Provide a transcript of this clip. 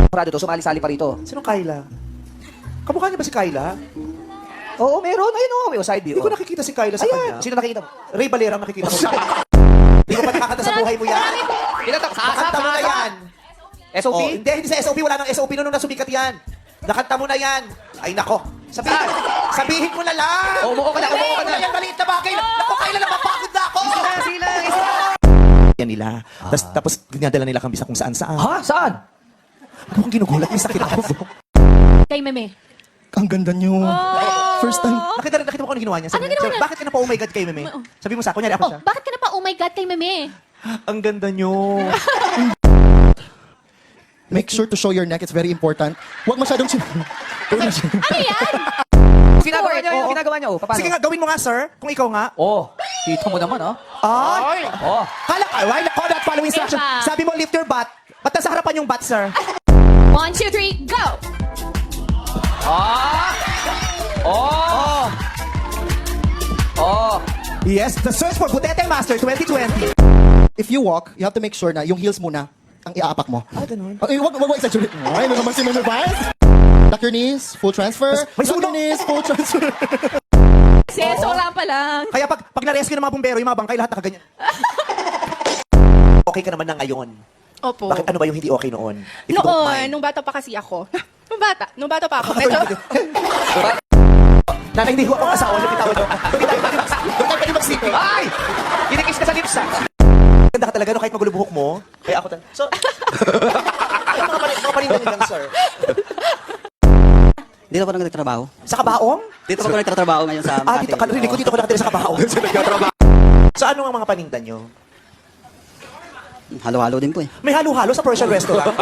Prado to, sumali-sali pa rito. Sinong Kyla? Kamukha niya ba si Kyla? Oo, meron. Ayun o, may side view. Hindi ko nakikita si Kyla sa Ayan, kanya. sino nakikita mo? Ray Valera ang nakikita ko. Hindi ko pa nakakanta sa buhay mo yan. Ilan Nakanta mo na yan. SOP? Oh, hindi sa SOP. Wala nang SOP nung nasumikat yan. Nakanta mo na yan. Ay, nako. Sabihin mo na lang. Umuko ka na, umuko ka na. Yan, maliit na bagay. Nako, Kyla, napapagod na ako. Sila. Yan nila. Tapos dinadala nila kami sa kung saan-saan. Ha? Saan? Ano kung ginugulat yung sakit ako? Kay Meme. Ang ganda nyo. First time. Nakita mo kung ano ginawa niya. Ano ginawa niya? Bakit ka na pa oh my God kay Meme? Sabi mo sa kunyari ako Oh, siya. bakit ka na pa oh my God kay Meme? Ang ganda nyo. Make sure to show your neck. It's very important. Huwag masyadong Ano yan? Ginagawa niya, yung ginagawa niya. Oh, paano? Sige nga, gawin mo nga, sir. Kung ikaw nga. Oh, kita mo naman, oh. Ay! Oh. Ay, nako, not follow instruction. Eva. Sabi mo, lift your butt. Ba't nasa harapan yung butt, sir? 1, 2, 3, go! Ah! Oh! Oh! Yes, the search for Butete Master 2020. If you walk, you have to make sure na yung heels muna ang iaapak mo. Ganun. Ay, wag exaggerate. Ay, ano naman si Meme Vice? Tuck your knees, full transfer. May Tuck your sunog. knees, full transfer. Seso lang pa lang. Kaya pag na-rescue ng mga bumbero, yung mga bangkay, lahat nakaganyan. Okay ka naman na ngayon. Opo. Bakit ano ba yung hindi okay noon? If you don't Noon, mind. nung bata pa kasi ako. Nung bata pa ako. Medyo, Nanay, hindi ko akong asawa. Lumitaw doon. Doon tayo pwede mag-sipi. Ay! Kinikis ka sa lips, ah. Ganda ka talaga, no? Kahit magulo buhok mo. Kaya ako talaga. So, mga panindan lang, sir. Dito pa nagtatrabaho. Sa kabaong? Dito pa ako nagtatrabaho ngayon sa Dito ka. Rinig ko dito ko nakatira sa kabaong. So, ano ang mga panindan nyo? Halo-halo din po eh. May halo-halo sa Persian restaurant.